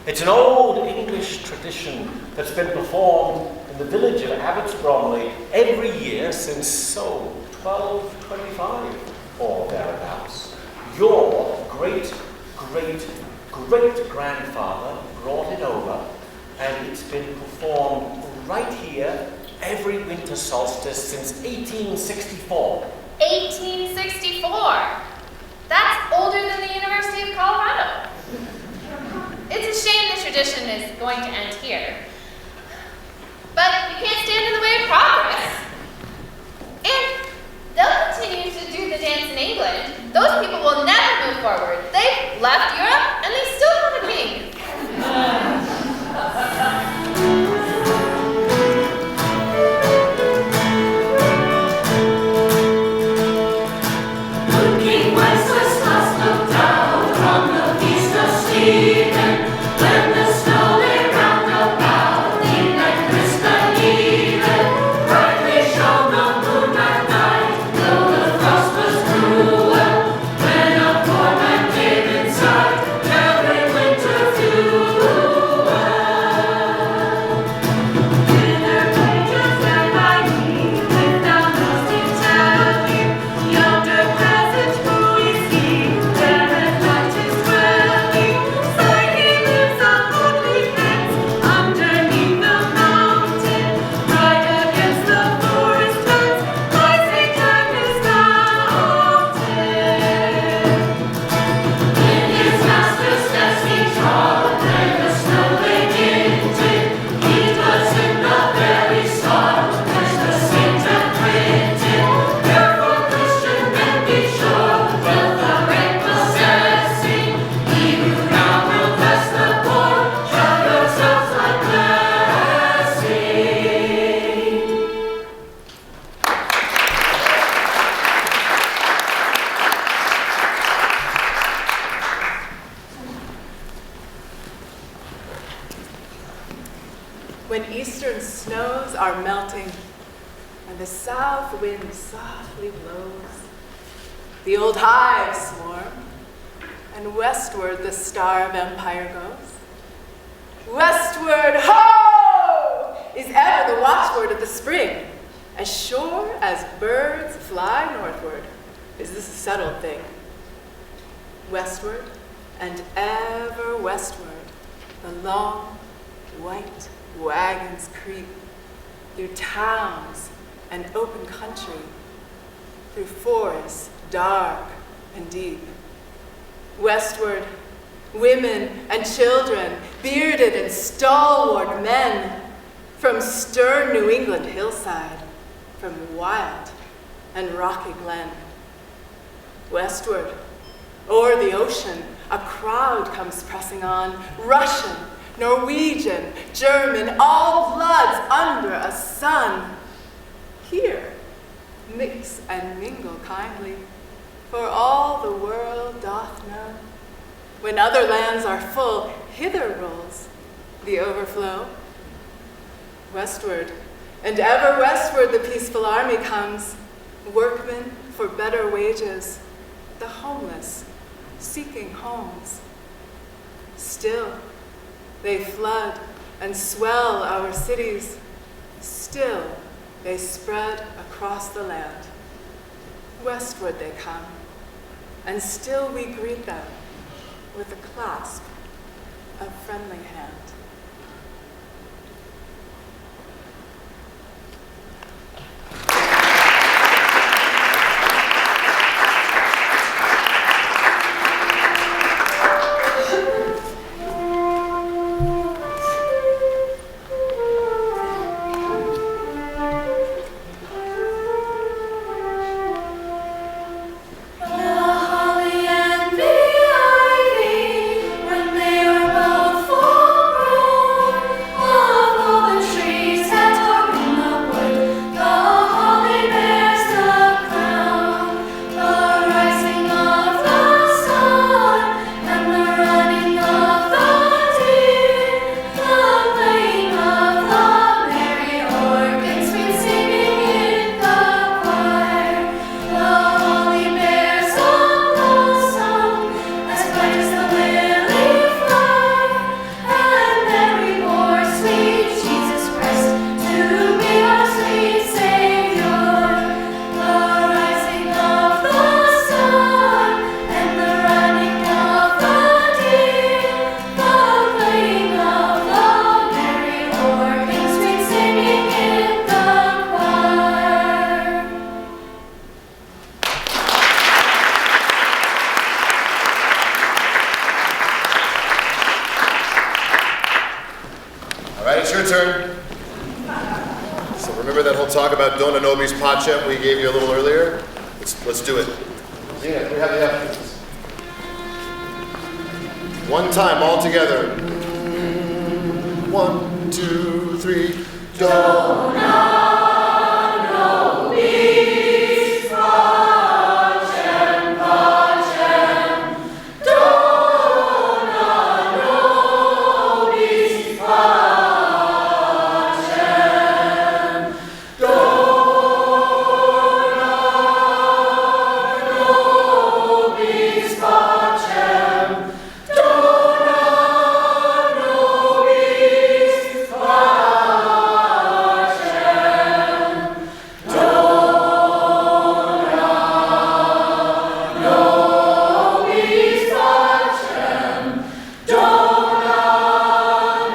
It's an old English tradition that's been performed in the village of Abbots Bromley every year since, 1225 or thereabouts. Your great-great-great-grandfather brought it over, and it's been performed right here every winter solstice since 1864. 1864? That's older than the University of Colorado. It's a shame the tradition is going to end here. But you can't stand in the way of progress. And they'll continue to do the dance in England. Those people will never move forward. They've left Europe and they still have a king. When eastern snows are melting and the south wind softly blows, the old hives swarm, and westward the star of empire goes. Westward, ho! Is ever the watchword of the spring. As sure as birds fly northward is this a settled thing. Westward and ever westward, the long, white wagons creep through towns and open country, through forests dark and deep. Westward, women and children, bearded and stalwart men, from stern New England hillside, from wild and rocky glen. Westward, o'er the ocean, a crowd comes pressing on, Russian, Norwegian, German, all bloods under a sun. Here, mix and mingle kindly, for all the world doth know. When other lands are full, hither rolls the overflow. Westward, and ever westward the peaceful army comes, workmen for better wages, the homeless seeking homes. Still, they flood and swell our cities. Still, they spread across the land. Westward they come, and still we greet them with a clasp of friendly hand. When they were both full grown. right, it's your turn. So remember that whole talk about Dona Nobis Pacem we gave you a little earlier? Let's do it. Yeah, we have the evidence. One time, all together. 1, 2, 3. Dona Nobis Pacem, Pacem. Dona Nobis Pacem. Dona Nobis Pacem. Dona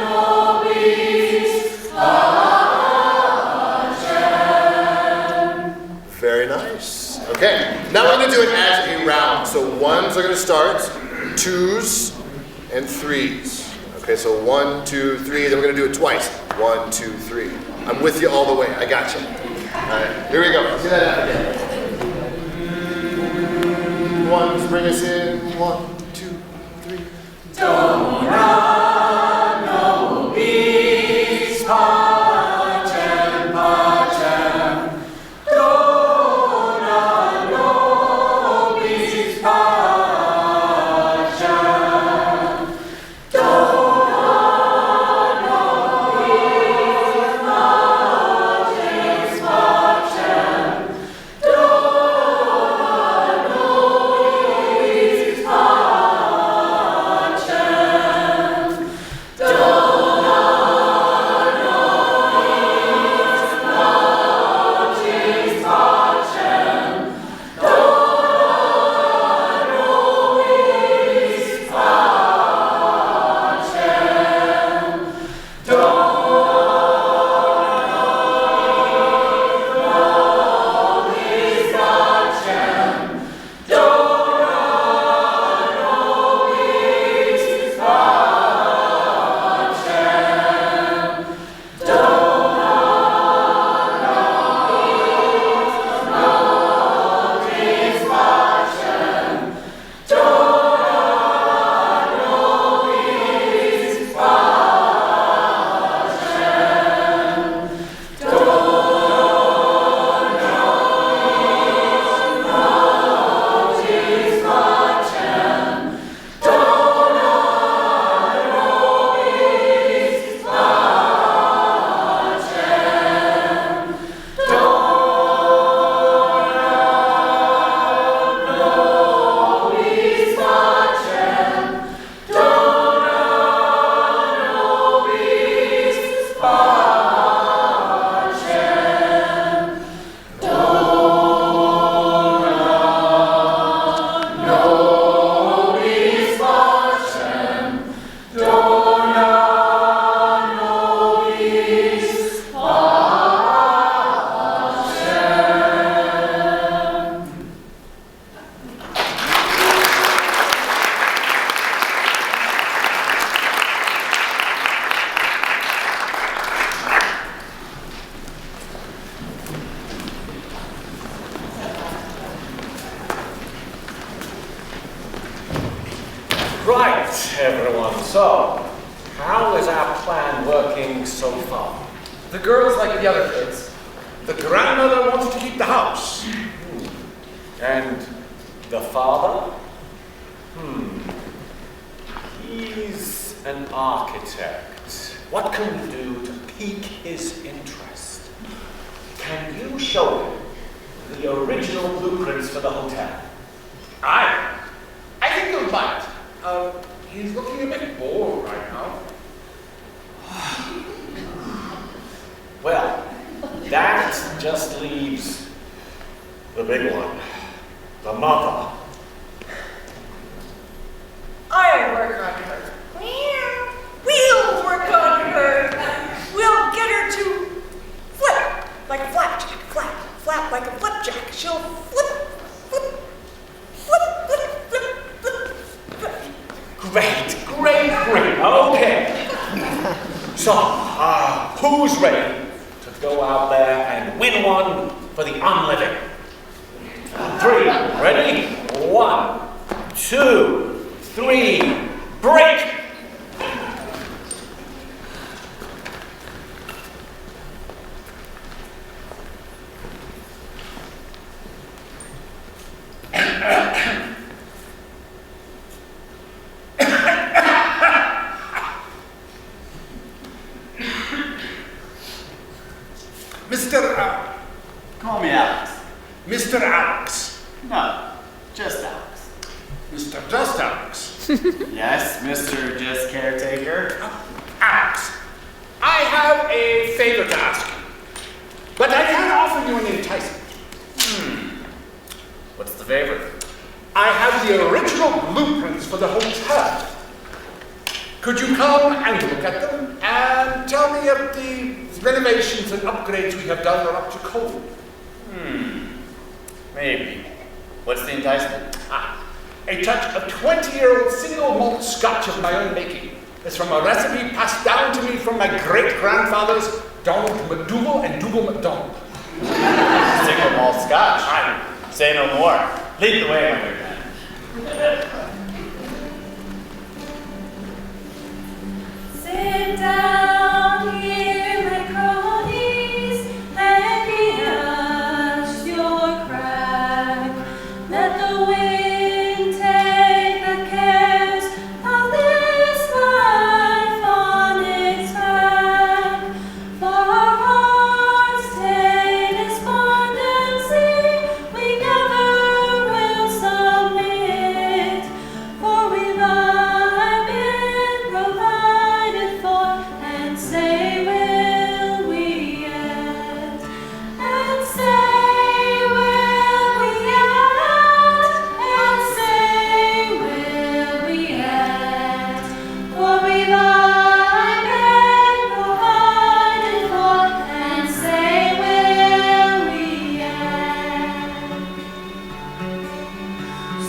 Nobis Pacem. Very nice. Okay, now we're going to do it as a round. So ones are going to start, twos, and threes. Okay, so 1, 2, 3, then we're going to do it twice. 1, 2, 3. I'm with you all the way. I got you. All right, here we go. Let's do that out again. Ones bring us in. 1, 2, 3. Dona nobis pacem, pacem. Dona nobis pacem. Dona nobis pacem. Dona nobis pacem. Right, everyone. So, how is our plan working so far? The girls like the other kids. The grandmother wants to keep the house. And the father? He's an architect. What can we do to pique his interest? Can you show him the original blueprints for the hotel? I think you'll bite. He's looking a bit bored right now. Well, that just leaves the big one, the mother. I'll work on her. We'll work on her. We'll get her to flip like a flapjack. Flap like a flipjack. She'll flip. Great. Okay. So, who's ready to go out there and win one for the unliving? 3, ready? 1, 2, 3, break! Call me Alex. Mr. Alex. No, just Alex. Mr. Just Alex. Yes, Mr. Just Caretaker. Alex, I have a favor to ask you, but I can't offer you an enticement. What's the favor? I have the original blueprints for the hotel. Could you come and look at them and tell me if the renovations and upgrades we have done are up to code? Maybe. What's the enticement? A touch of 20-year-old single malt scotch of my own making. It's from a recipe passed down to me from my great-grandfathers, Donald McDougal and Dougal McDonald. Single malt scotch. Say no more. Lead the way, my good man. Sit down here, my cronies, and rehash your crack. Let the wind take the cares of this life on its back. For our hearts take despondency, we never will submit. For we've been provided for, and say will we yet, and say will we yet, and say will we yet. For we've been provided for, and say will we yet.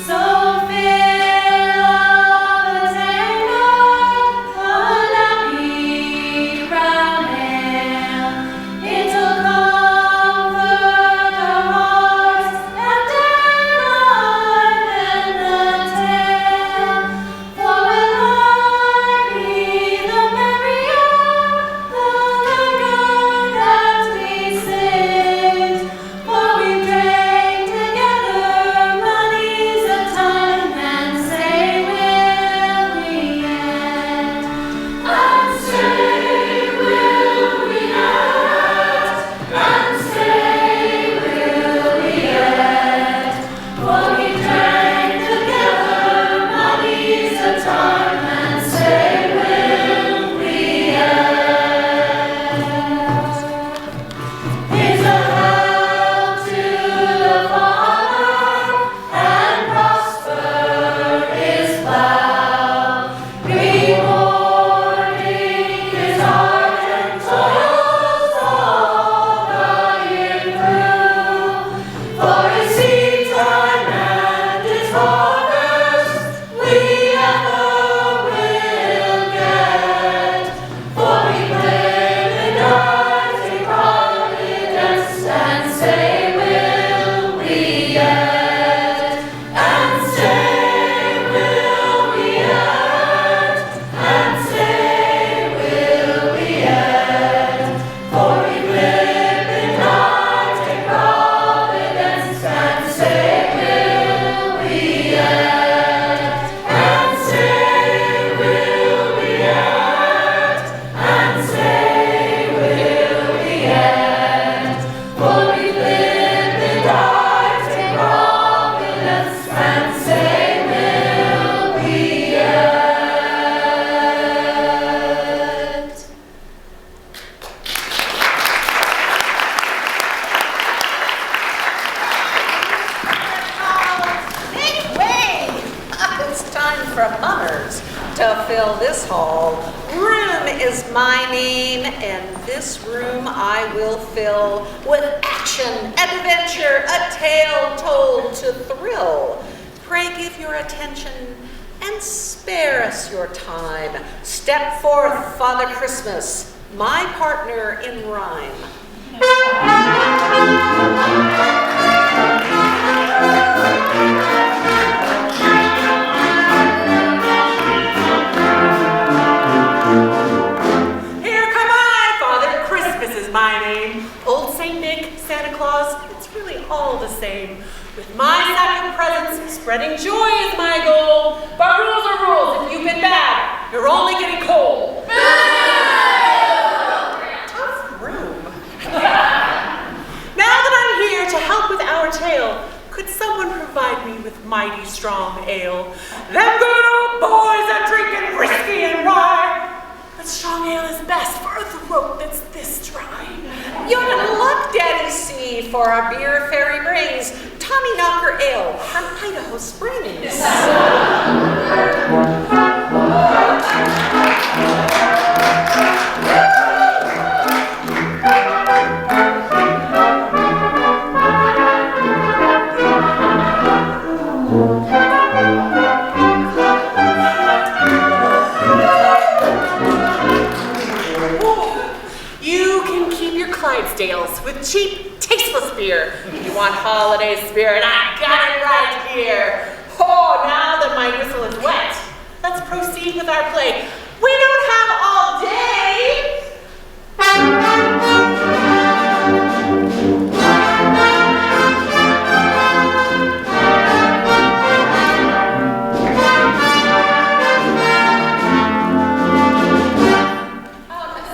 So fill up a tangle, unhappy brown ale. It'll comfort our hearts and enliven the tale. For when life be the merrier, the good that we sing. For we drank together many's a time, and say will we yet, and say will we yet, and say will we yet. For we drank together many's a time, and say will we yet. Here's a health to the farmer, and prosper his plough. Rewarding his heart and toils all the year through. For his seed time and his harvest we ever will get. For we live in rising providence, and say will we yet, and say will we yet, and say will we yet. For we live in rising providence, and say will we yet, and say will we yet, and say will we yet. For we live in rising providence, and say will we yet. Make way! It's time for hummers to fill this hall. Room is my name, and this room I will fill with action, adventure, a tale told to thrill. Pray give your attention and spare us your time. Step forth, Father Christmas, my partner in rhyme. Here come I, Father Christmas is my name. Old Saint Nick, Santa Claus, it's really all the same. With my sack of presents, spreading joy is my goal. But rules are rules. If you've been bad, you're only getting cold. Tough room. Now that I'm here to help with our tale, could someone provide me with mighty strong ale? Them good old boys are drinking whiskey and rye. But strong ale is best for a throat that's this dry. You're in luck, Daddy C, for our beer fairy brings Tommy Knocker Ale from Idaho Springs. You can keep your Clydesdales with cheap, tasteless beer. You want holiday spirit? I got it right here. Oh, now that my whistle is wet, let's proceed with our play. We don't have all day.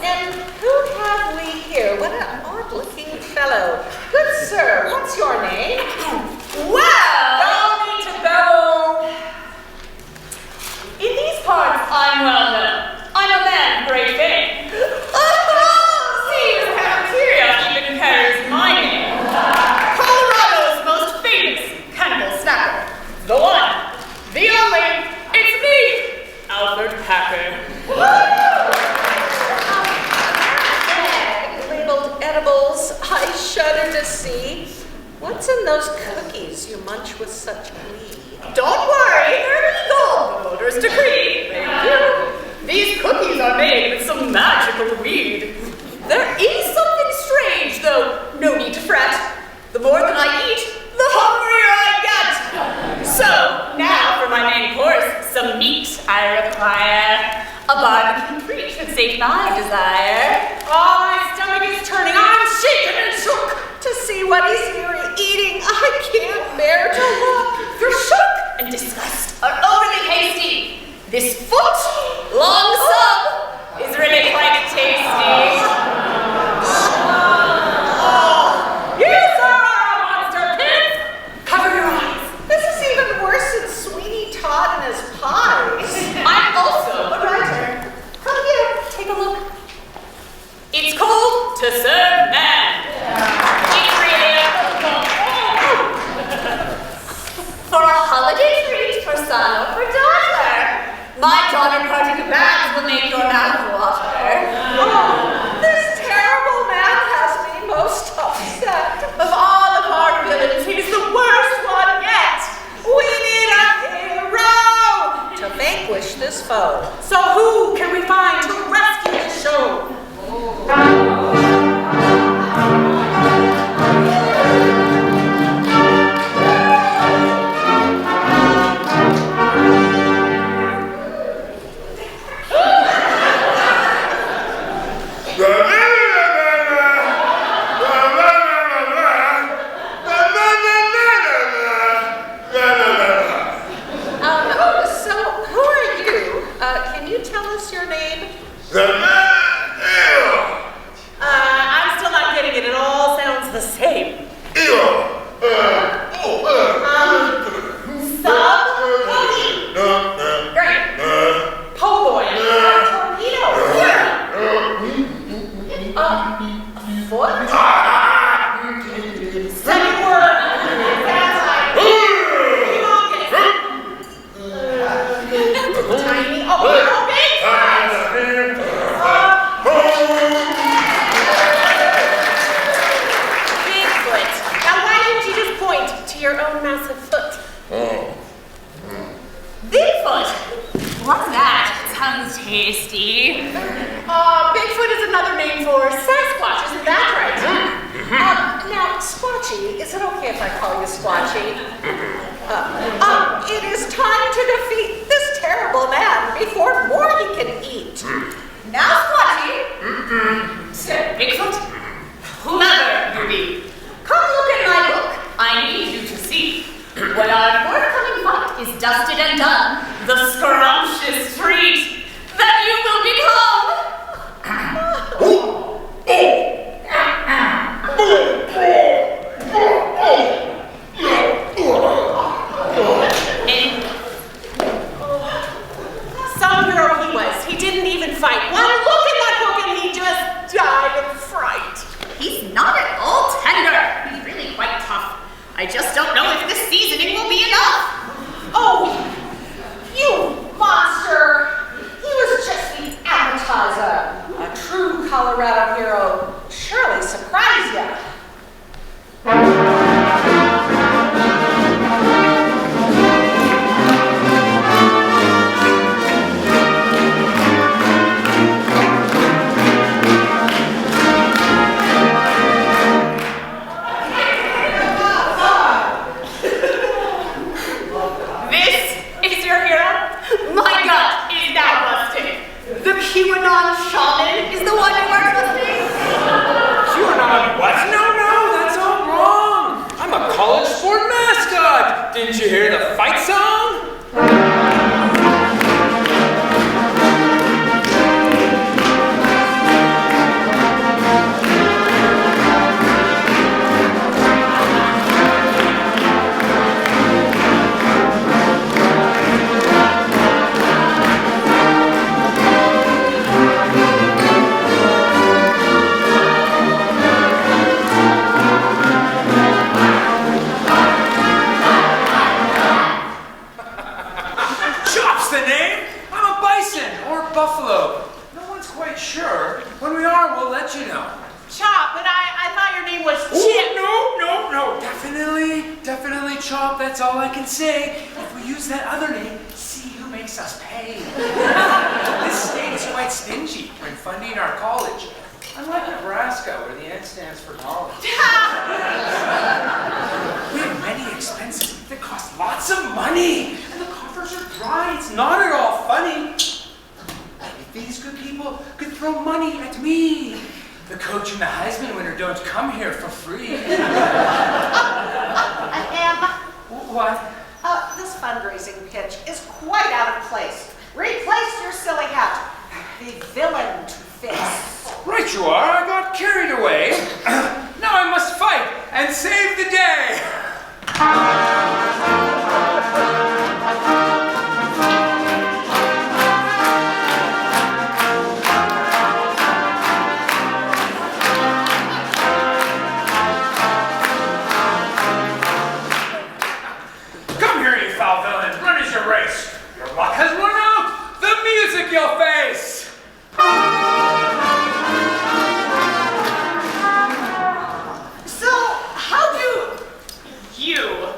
And who have we here? What an odd-looking fellow. Good sir, what's your name? Well, don't need to go. In these parts, I'm well known. I'm a man of great fame. See's cafeteria even carries my name. Colorado's most famous cannibal snacker. The one, the only, it's me, Albert Packer. Labeled edibles, I shudder to see. What's in those cookies you munch with such glee? Don't worry, they're legal. The voters decree. Thank you. These cookies are made with some magical weed. There is something strange, though. No need to fret. The more that I eat, the hungrier I get. So, now for my main course, some meat I require. A barbecue treat should sate my desire. Oh, my stomach is turning. I'm shaken and shook. To see what he's here eating, I can't bear to look. Your shock and disgust are overly hasty. This foot, long sub, is really quite tasty. Here's our monster pits. Cover your eyes. This is even worse than Sweeney Todd and his pies. I'm also a writer. Come here, take a look. It's called To Serve Man. It's really for a holiday treat for son or for daughter. My daughter parting bags will make your mouth water. Oh, this terrible man has me most upset. Of all of our villains, he's the worst one yet. We need a hero to vanquish this foe. So who can we find to rescue the show? So who are you? Can you tell us your name? I'm still not getting it. It all sounds the same. Sub, Cody. Great. Po' boy. Torpedo. Foot. Second word. Tiny. Oh, big size. Bigfoot. Now why didn't you just point to your own massive foot? Bigfoot. Bigfoot is another name for Sasquatch, isn't that right? Now, Squatchy, is it okay if I call you Squatchy? It is time to defeat this terrible man before more he can eat. Now, Squatchy, said Bigfoot, whoever you be, come look at my book. I need you to see. When our forthcoming fight is dusted and done, the scrumptious treat that you will become. Some hero he was. He didn't even fight. One look at that book and he just died of fright. He's not at all tender. He's really quite tough. I just don't know if this seasoning will be enough. Oh, you monster! He was just the appetizer. A true Colorado hero surely surprised you. QAnon shaman is the one you are trusting? QAnon what? No, that's all wrong. I'm a college sport mascot. Didn't you hear the fight song? Buffalo. No one's quite sure. When we are, we'll let you know. Chop, but I thought your name was Chip. Oh, no. Definitely Chop. That's all I can say. If we use that other name, see who makes us pay. This state is quite stingy when funding our college. Unlike Nebraska, where the N stands for knowledge. We have many expenses that cost lots of money, and the coffers are dry. It's not at all funny. These good people could throw money at me. The coach and the Heisman winner don't come here for free. What? This fundraising pitch is quite out of place. Replace your silly hat. The villain to face. Right you are. I got carried away. Now I must fight and save the day. Race. Your luck has run out. The music you'll face. So, how do you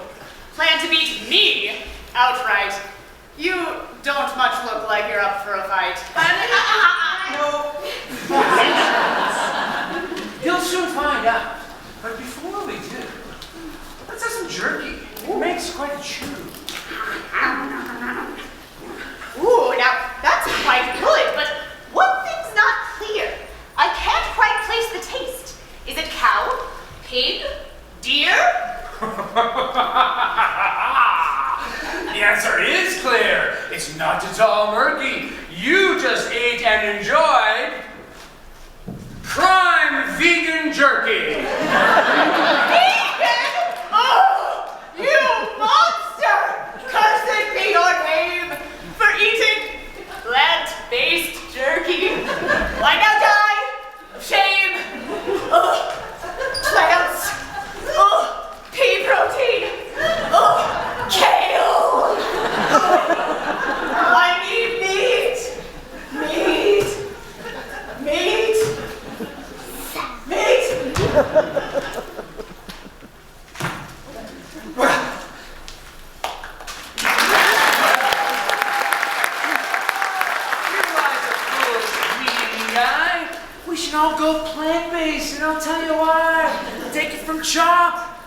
we should all go plant-based, and I'll tell you why. Take it from Chop.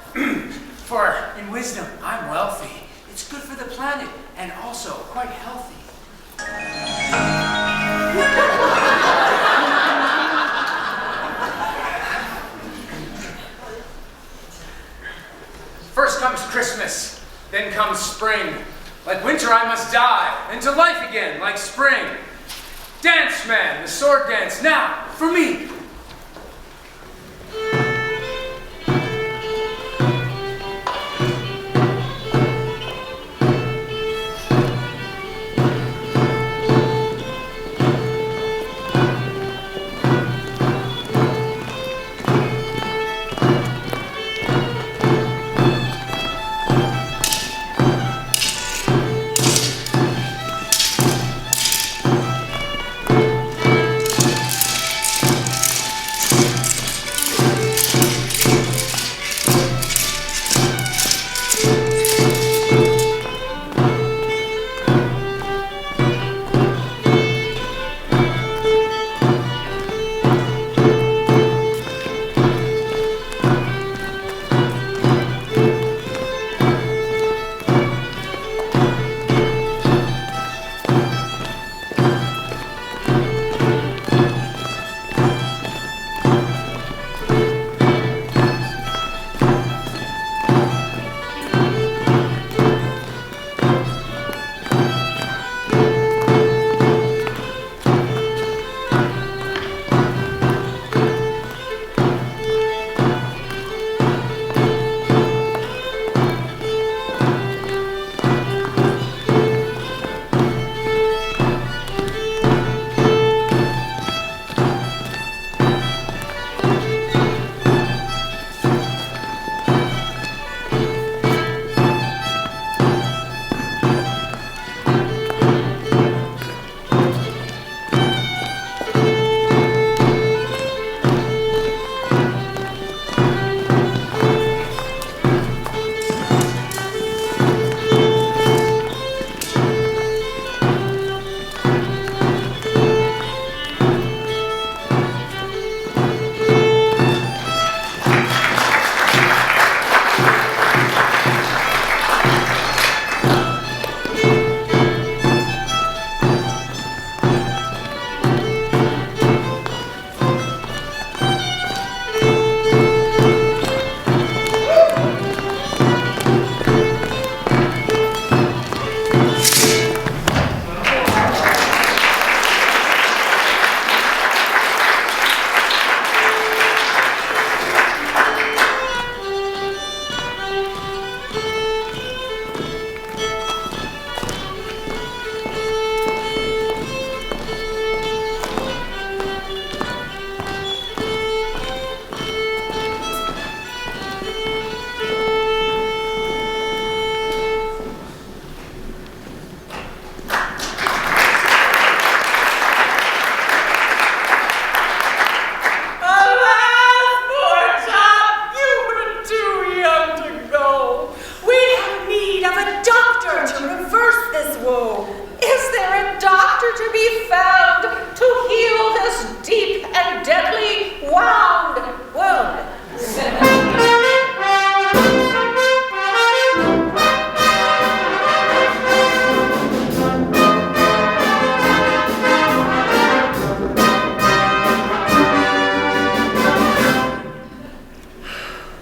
For in wisdom, I'm wealthy. It's good for the planet, and also quite healthy. First comes Christmas, then comes spring. Like winter I must die, then to life again, like spring. Dance, man, the sword dance, now, for me.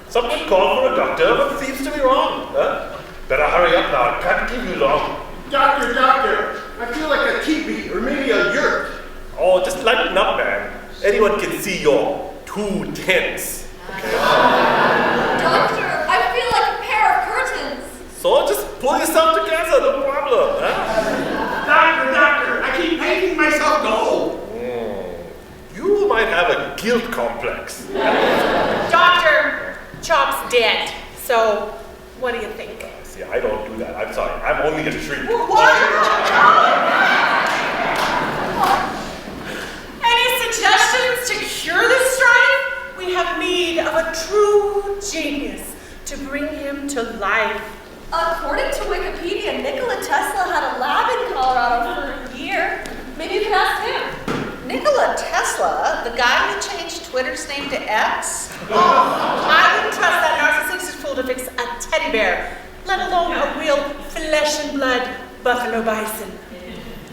Someone called for a doctor, but seems to be wrong. Huh? Better hurry up now. I can't keep you long. Doctor, doctor, I feel like a teepee or maybe a yurt. Oh, just lighten up, man. Anyone can see you're too tense. Okay? Doctor, I feel like a pair of curtains. So just pull yourself together, no problem. Huh? Doctor, doctor, I keep painting myself gold. You might have a guilt complex. Doctor, Chop's dead. So, what do you think? See, I don't do that. I'm sorry. I'm only a shrink. Any suggestions to cure this strife? We have need of a true genius to bring him to life. According to Wikipedia, Nikola Tesla had a lab in Colorado for a year. Maybe you can ask him. Nikola Tesla, the guy who changed Twitter's name to X? Oh, I wouldn't trust that narcissistic fool to fix a teddy bear, let alone a real flesh and blood buffalo bison.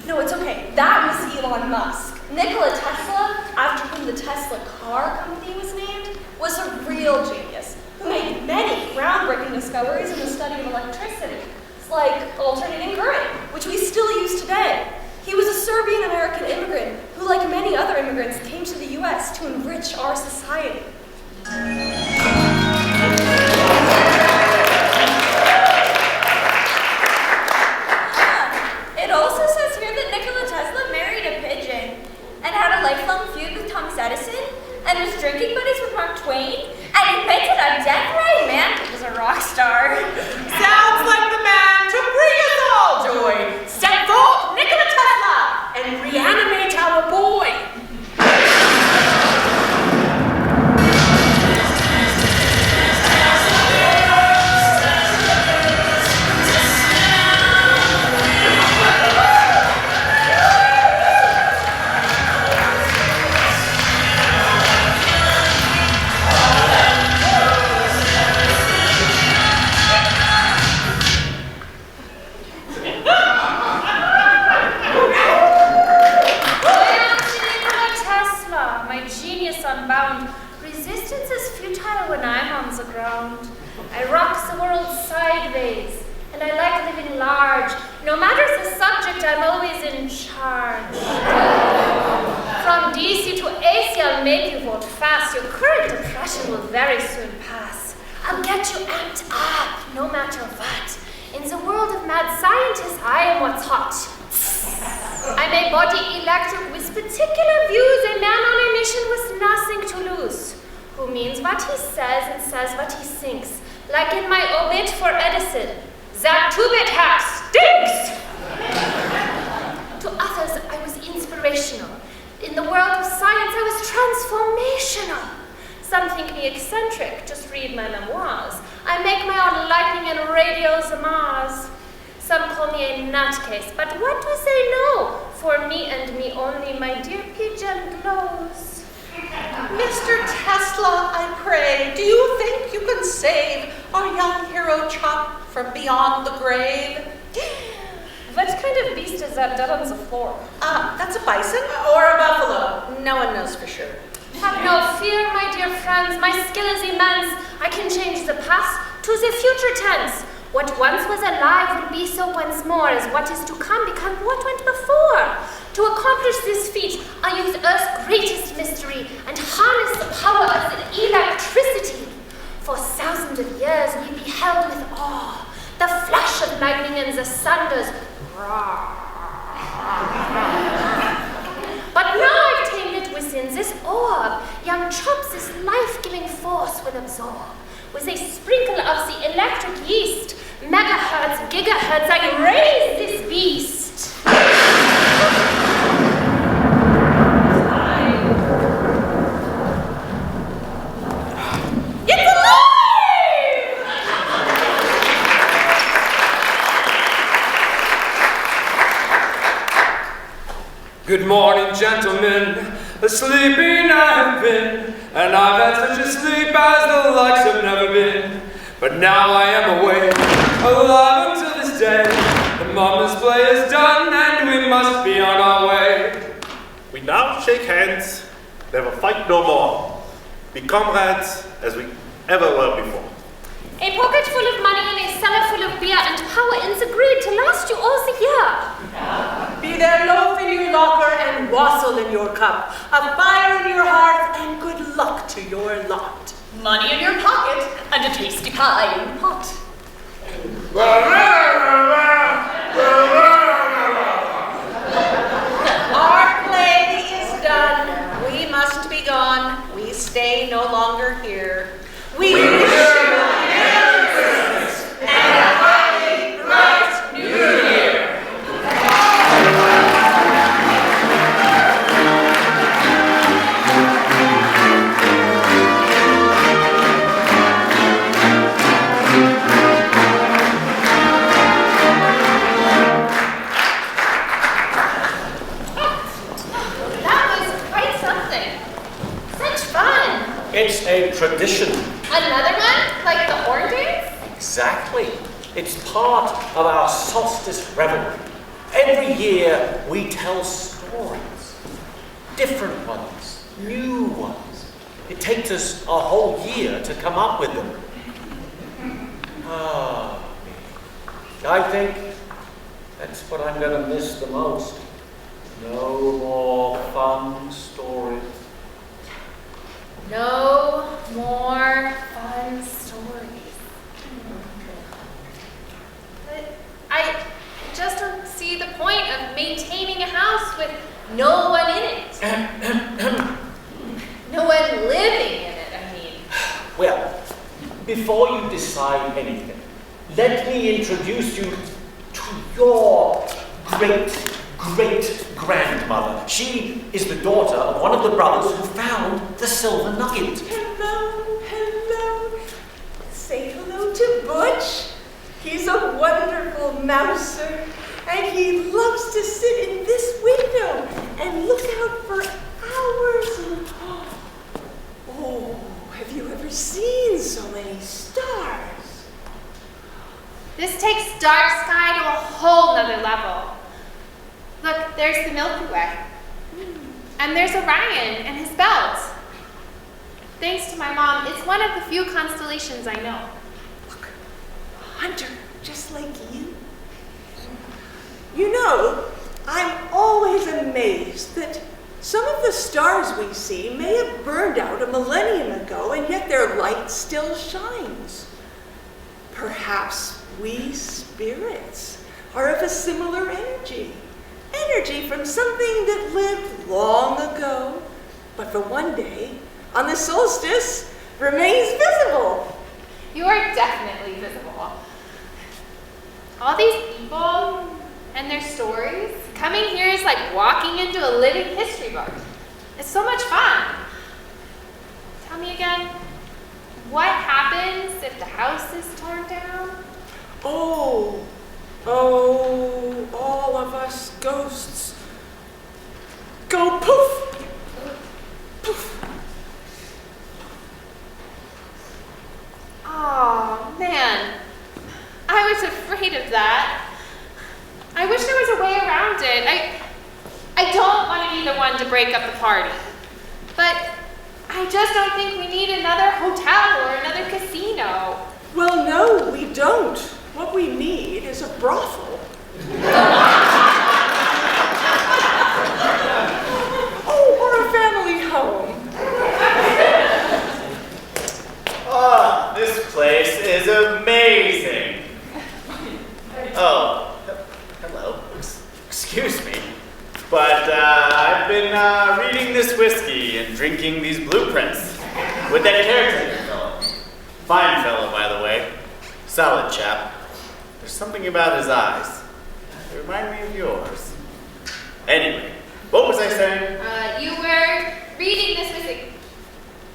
No, it's okay. That was Elon Musk. Nikola Tesla, after whom the Tesla car company was named, was a real genius who made many groundbreaking discoveries in the study of electricity, like alternating current, which we still use today. He was a Serbian-American immigrant who, like many other immigrants, came to the U.S. to enrich our society. It also says here that Nikola Tesla married a pigeon and had a lifelong feud with Thomas Edison and was drinking buddies with Mark Twain and invented a death-ray man who was a rock star. Sounds like the man to bring us all joy. Step forth, Nikola Tesla, and reanimate our boy. Unbound. Resistance is futile when I'm on the ground. I rock the world sideways, and I like living large. No matter the subject, I'm always in charge. From DC to AC, I'll make you vote fast. Your current depression will very soon pass. I'll get you amped up, no matter what. In the world of mad scientists, I am what's hot. I'm a body electric with particular views, a man on a mission with nothing to lose, who means what he says and says what he thinks, like in my obit for Edison, that two-bit hack stinks! To others, I was inspirational. In the world of science, I was transformational. Some think me eccentric, just read my memoirs. I make my own lightning and radio Mars. Some call me a nutcase, but what do they know? For me and me only, my dear pigeon glows. Mr. Tesla, I pray, do you think you can save our young hero Chop from beyond the grave? What kind of beast is that dead on the floor? That's a bison. Or a buffalo. No one knows for sure. Have no fear, my dear friends. My skill is immense. I can change the past to the future tense. What once was alive will be so once more, as what is to come become what went before. To accomplish this feat, I use Earth's greatest mystery and harness the power of electricity. For thousands of years we beheld with awe the flash of lightning and the thunder's roar. But now I've tamed it within this orb. Young Chops, this life-giving force will absorb. With a sprinkle of the electric yeast, megahertz, gigahertz, I raise this beast. It's alive! Good morning, gentlemen. Sleeping I have been, and I've had such a sleep as the likes have never been. But now I am awake, alive until this day. The mama's play is done, and we must be on our way. We now shake hands, never fight no more. Be comrades as we ever were before. A pocket full of money and a cellar full of beer and power in the grid to last you all the year. Be there loaf in your locker and wassail in your cup, a fire in your hearth and good luck to your lot. Money in your pocket and a tasty pie in the pot. Our play is done. We must be gone. We stay no longer here. We wish you a Merry Christmas and a happy, bright New Year. That was It's a tradition. Another one? Like the horn dance? Exactly. It's part of our solstice revelry. Every year we tell stories. Different ones, new ones. It takes us a whole year to come up with them. I think that's what I'm going to miss the most. No more fun stories. No more fun stories. But I just don't see the point of maintaining a house with no one in it. No one living in it, I mean. Well, before you decide anything, let me introduce you to your great-great-grandmother. She is the daughter of one of the brothers who found the silver nugget. Hello, hello. Say hello to Butch. He's a wonderful mouser, and he loves to sit in this window and look out for hours. Oh, have you ever seen so many stars? This takes dark sky to a whole nother level. Look, there's the Milky Way. And there's Orion and his belt. Thanks to my mom, it's one of the few constellations I know. Look, Hunter, just like you. You know, I'm always amazed that some of the stars we see may have burned out a millennium ago, and yet their light still shines. Perhaps we spirits are of a similar energy. Energy from something that lived long ago, but for one day, on the solstice, remains visible. You are definitely visible. All these people and their stories, coming here is like walking into a living history book. It's so much fun. Tell me again, what happens if the house is torn down? Oh, all of us ghosts go poof, poof. Oh, man. I was afraid of that. I wish there was a way around it. I don't want to be the one to break up the party. But I just don't think we need another hotel or another casino. Well, no, we don't. What we need is a brothel. Oh, or a family home. Oh, this place is amazing. Oh, hello. Excuse me. But I've been reading this whiskey and drinking these blueprints with that caretaker fellow. Fine fellow, by the way. Solid chap. There's something about his eyes. They remind me of yours. Anyway, what was I saying? You were reading this whiskey,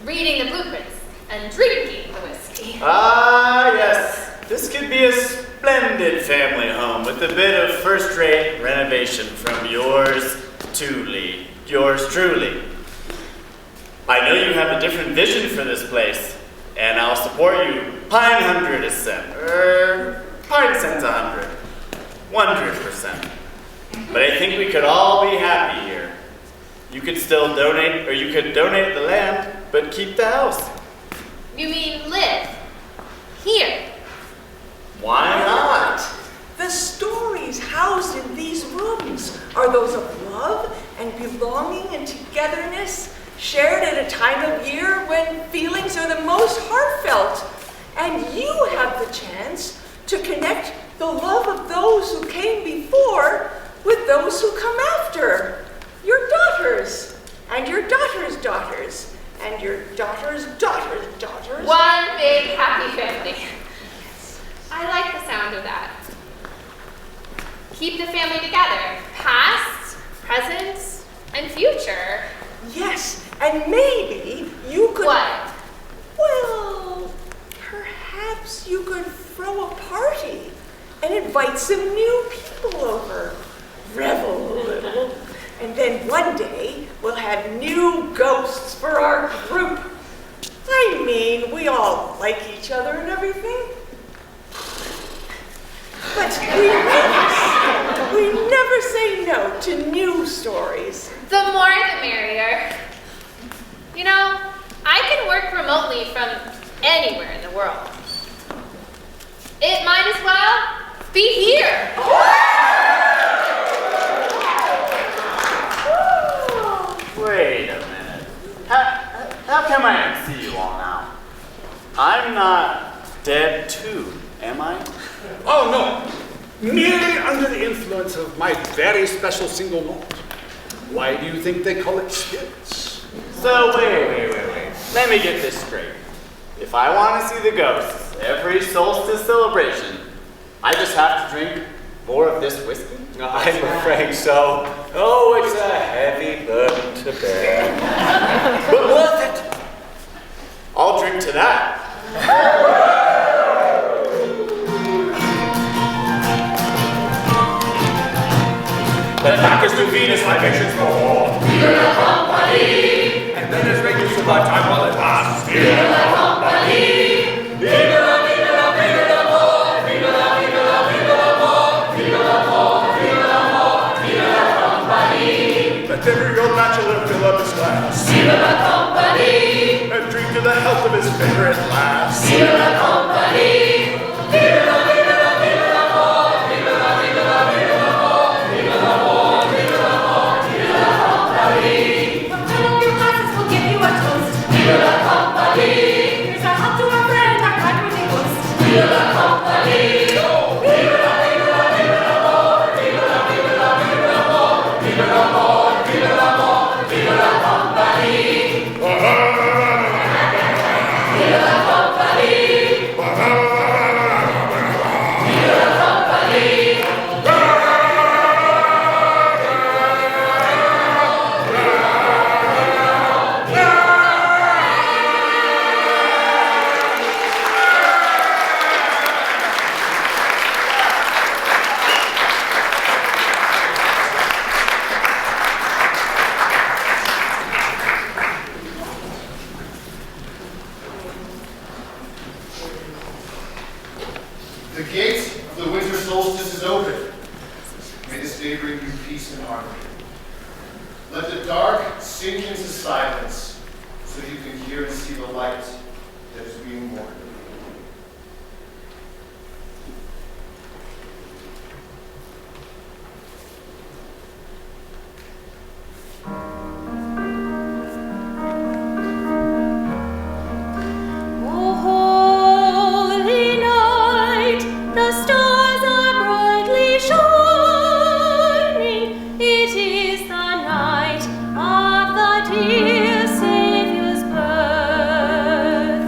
reading the blueprints, and drinking the whiskey. Ah, yes. This could be a splendid family home with a bit of first-rate renovation from yours truly. I know you have a different vision for this place, and I'll support you pine hundred a cent, pine cents 100%. But I think we could all be happy here. You could still donate, or you could donate the land, but keep the house. You mean live here? Why not? The stories housed in these rooms are those of love and belonging and togetherness, shared at a time of year when feelings are the most heartfelt. And you have the chance to connect the love of those who came before with those who come after. Your daughters, and your daughters' daughters, and your daughters' daughters' daughters. One big happy family. I like the sound of that. Keep the family together, past, present, and future. Yes, and maybe you could... What? Well, perhaps you could throw a party and invite some new people over. Revel a little. And then one day, we'll have new ghosts for our group. mean, we all like each other and everything. But we never say no to new stories. The more the merrier. You know, I can work remotely from anywhere in the world. It might as well be here. Wait a minute. How come I can see you all now? I'm not dead too, am I? Oh, no. Merely under the influence of my very special single malt. Why do you think they call it spirits? So wait. Let me get this straight. If I want to see the ghosts every solstice celebration, I just have to drink more of this whiskey? I'm afraid so. Oh, it's a heavy burden to bear. But worth it. I'll drink to that. Let Bacchus to Venus libations more. Viva la company! And then as regulars of my time while it lasts. Viva la company! Viva la, viva la, viva la more! Viva la, viva la, viva la more! Viva la more, viva la more, viva la company! Let every old bachelor fill up his glass. Viva la company! And drink to the health of his favorite lass. Viva la company! Viva la, viva la, viva la more! Viva la, viva la, viva la more! Viva la more, viva la more, viva la company! Fill up your glasses, we'll give you a toast. Viva la company! Here's a health to our friend, our kind worthy host. Viva la company! Viva la, viva la, viva la more! Viva la, viva la, viva la more! Viva la more, viva la more, viva la company! Viva la company! Viva la company! The gate of the winter solstice is open. May this day bring you peace and harmony. Let the dark sink into silence so you can hear and see the light that is being born. Oh, holy night, the stars are brightly shining. It is the night of the dear Savior's birth.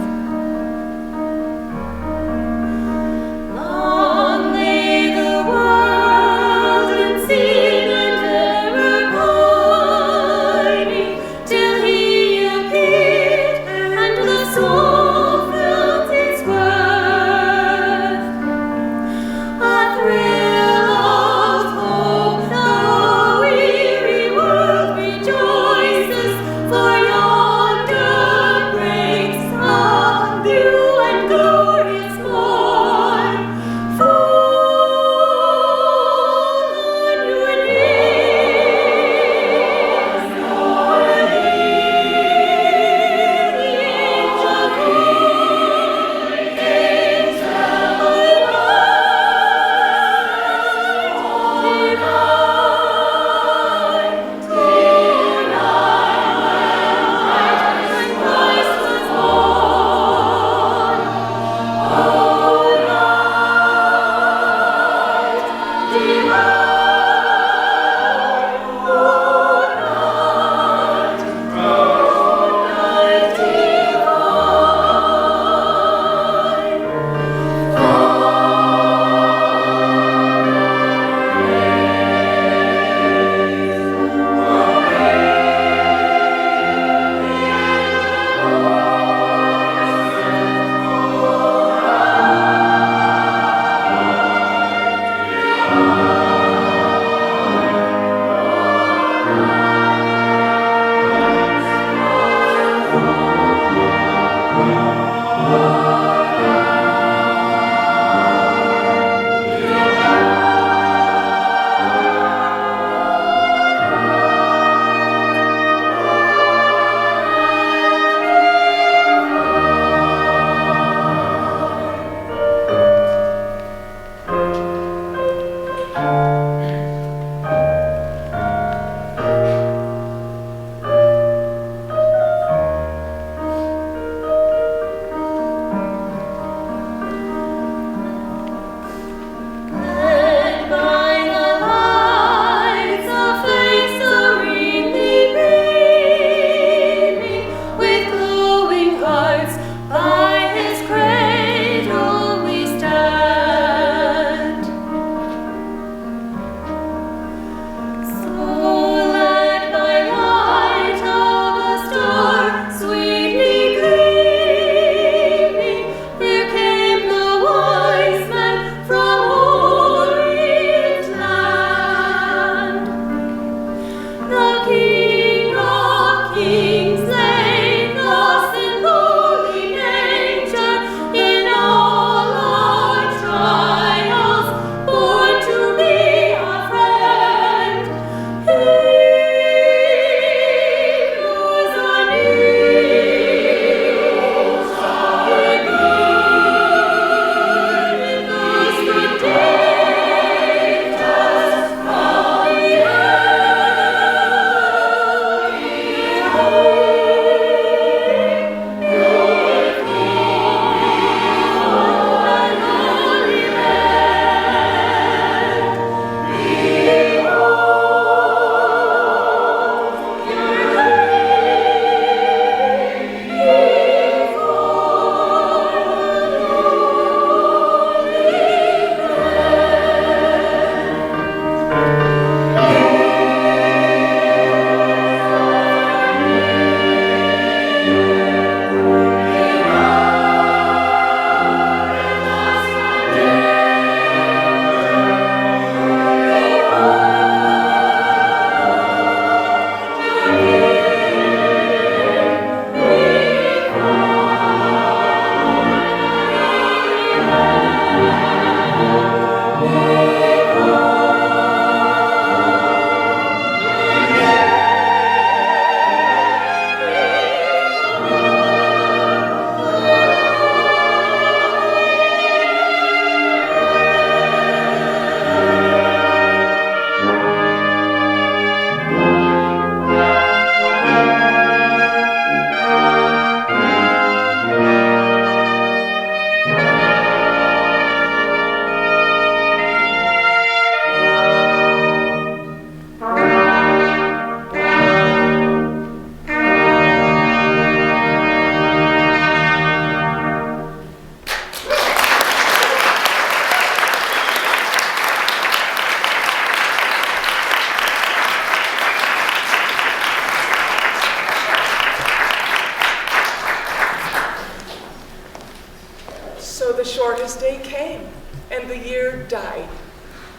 the shortest day came, and the year died.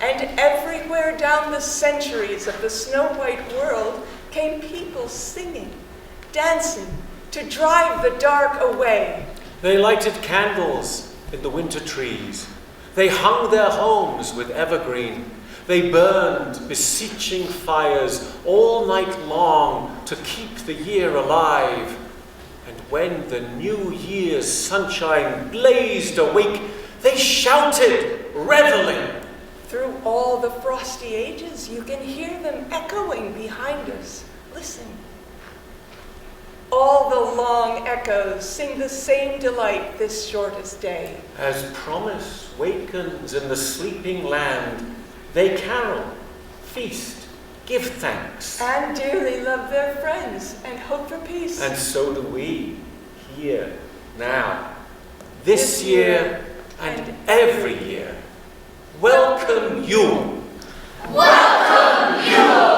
And everywhere down the centuries of the snow-white world came people singing, dancing, to drive the dark away. They lighted candles in the winter trees. They hung their homes with evergreen. They burned beseeching fires all night long to keep the year alive. And when the new year's sunshine blazed awake, they shouted, reveling. Through all the frosty ages, you can hear them echoing behind us. Listen. All the long echoes sing the same delight this shortest day. As promise wakens in the sleeping land, they carol, feast, give thanks. And dearly love their friends and hope for peace. And so do we, here, now, this year and every year. Welcome Yule. Welcome Yule.